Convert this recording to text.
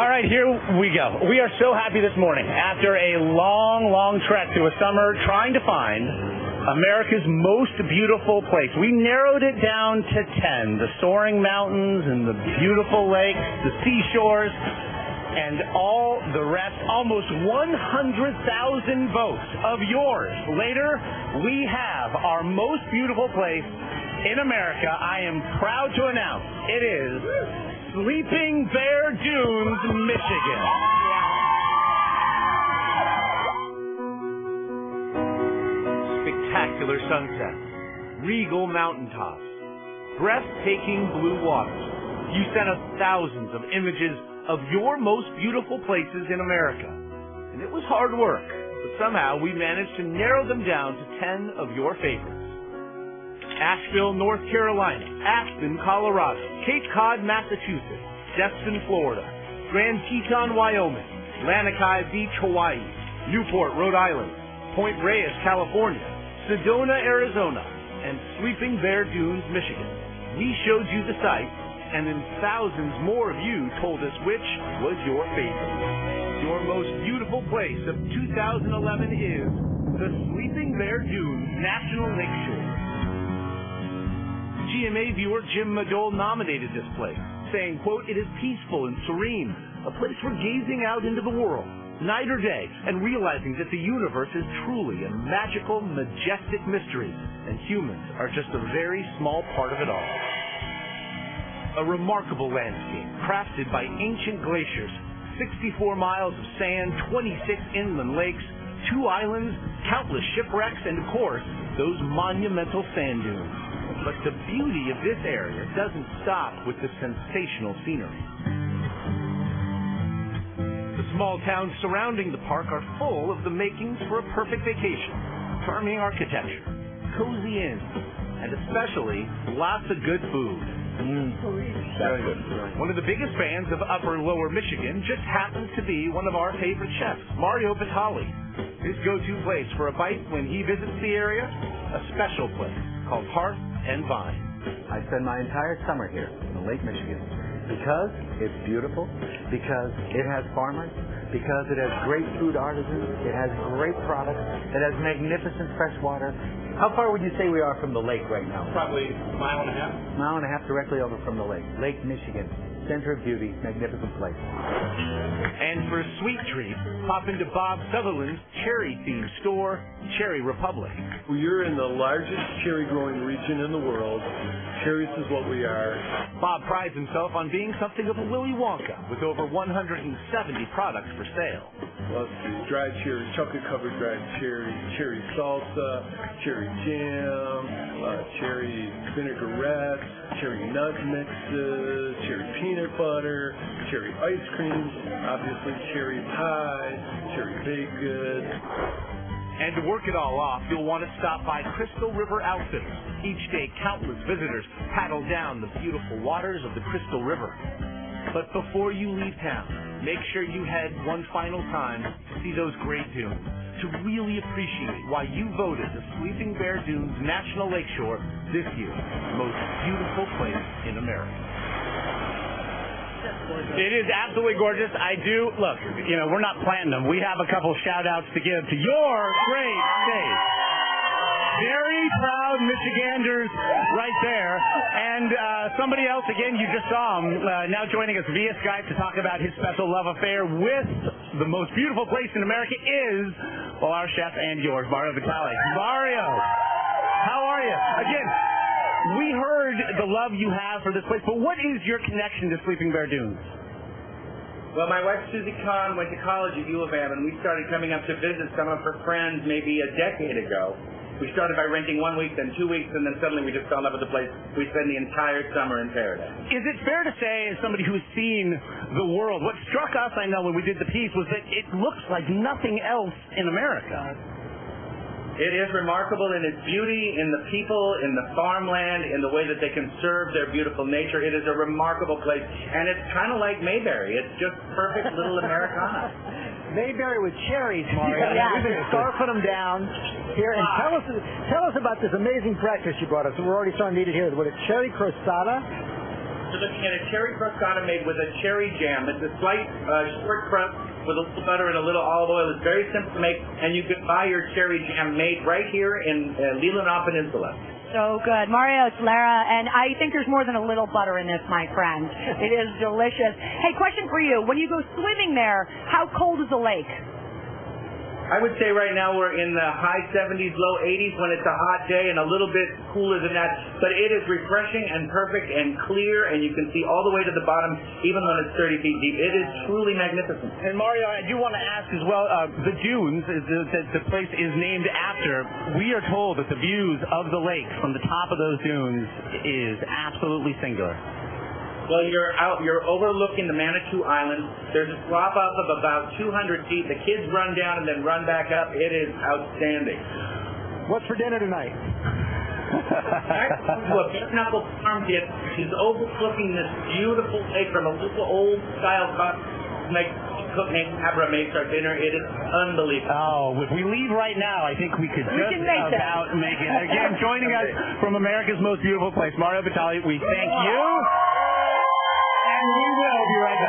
All right, here we go. We are so happy this morning. After a long, long trek through a summer trying to find America's most beautiful place, we narrowed it down to 10. The soaring mountains and the beautiful lakes, the seashores, and all the rest. Almost 100,000 votes of yours. Later, we have our most beautiful place in America. I am proud to announce it is Sleeping Bear Dunes, Michigan. Spectacular sunsets, regal mountaintops, breathtaking blue waters. You sent us thousands of images of your most beautiful places in America. And it was hard work, but somehow we managed to narrow them down to 10 of your favorites. Asheville, North Carolina, Aspen, Colorado, Cape Cod, Massachusetts, Destin, Florida, Grand Teton, Wyoming, Lanikai Beach, Hawaii, Newport, Rhode Island, Point Reyes, California, Sedona, Arizona, and Sleeping Bear Dunes, Michigan. We showed you the sights, and then thousands more of you told us which was your favorite. Your most beautiful place of 2011 is the Sleeping Bear Dunes National Lakeshore. GMA viewer Jim Madole nominated this place, saying, quote, "It is peaceful and serene, a place for gazing out into the world, night or day, and realizing that the universe is truly a magical, majestic mystery, and humans are just a very small part of it all." A remarkable landscape, crafted by ancient glaciers, 64 miles of sand, 26 inland lakes, 2 islands, countless shipwrecks, and of course, those monumental sand dunes. But the beauty of this area doesn't stop with the sensational scenery. The small towns surrounding the park are full of the makings for a perfect vacation. Charming architecture, cozy inns, and especially lots of good food. Very good. One of the biggest fans of Upper Lower Michigan just happens to be one of our favorite chefs, Mario Vitale. His go-to place for a bite when he visits the area, a special place called Hearth and Vine. I spend my entire summer here in Lake Michigan because it's beautiful, because it has farmers, because it has great food artisans, it has great products, it has magnificent fresh water. How far would you say we are from the lake right now? Probably a mile and a half. Mile and a half directly over from the lake. Lake Michigan, center of beauty, magnificent place. And for a sweet treat, pop into Bob Sutherland's cherry-themed store, Cherry Republic. We're in the largest cherry-growing region in the world. Cherries is what we are. Bob prides himself on being something of a Willy Wonka, with over 170 products for sale. Let's see, dried cherry, chocolate-covered dried cherry, cherry salsa, cherry jam, cherry vinaigrette, cherry nut mixes, cherry peanut butter, cherry ice cream, obviously cherry pie, cherry baked goods. And to work it all off, you'll want to stop by Crystal River Outfitters. Each day, countless visitors paddle down the beautiful waters of the Crystal River. But before you leave town, make sure you head one final time to see those great dunes, to really appreciate why you voted the Sleeping Bear Dunes National Lakeshore this year's most beautiful place in America. It is absolutely gorgeous. I do, look, you know, we're not platinum. We have a couple shout-outs to give to your great state. Very proud Michiganders right there. And somebody else, again, you just saw him, now joining us via Skype to talk about his special love affair with the most beautiful place in America is, well, our chef and yours, Mario Vitale. Mario, how are you? Again, we heard the love you have for this place, but what is your connection to Sleeping Bear Dunes? Well, my wife Susie Kahn went to college at U of M, and we started coming up to visit some of her friends maybe a decade ago. We started by renting 1 week, then 2 weeks, and then suddenly we just fell in love with the place. We spend the entire summer in paradise. Is it fair to say, as somebody who's seen the world, what struck us, I know, when we did the piece, was that it looks like nothing else in America? It is remarkable in its beauty, in the people, in the farmland, in the way that they conserve their beautiful nature. It is a remarkable place, and it's kind of like Mayberry. It's just perfect little Americana. Mayberry with cherries, Mario. Yeah. We've been scarfing them down here. And tell us about this amazing breakfast you brought us. We're already starting to eat it here. What, a cherry crostata? You're looking at a cherry crostata made with a cherry jam. It's a slight short crust with a little butter and a little olive oil. It's very simple to make, and you can buy your cherry jam made right here in Leelanau Peninsula. So good. Mario, it's Lara, and I think there's more than a little butter in this, my friend. It is delicious. Hey, question for you. When you go swimming there, how cold is the lake? I would say right now we're in the high 70s, low 80s when it's a hot day, and a little bit cooler than that. But it is refreshing and perfect and clear, and you can see all the way to the bottom, even when it's 30 feet deep. It is truly magnificent. And Mario, I do want to ask as well, the dunes, the place is named after. We are told that the views of the lake from the top of those dunes is absolutely singular. Well, you're overlooking the Manitou Island. There's a drop off of about 200 feet. The kids run down and then run back up. It is outstanding. What's for dinner tonight? To a bare knuckle farm kit. She's overlooking this beautiful lake from a little old style cook named Abra makes our dinner. It is unbelievable. Oh, if we leave right now, I think we could just about make it. Again, joining us from America's most beautiful place, Mario Vitale, we thank you. And we will be right back.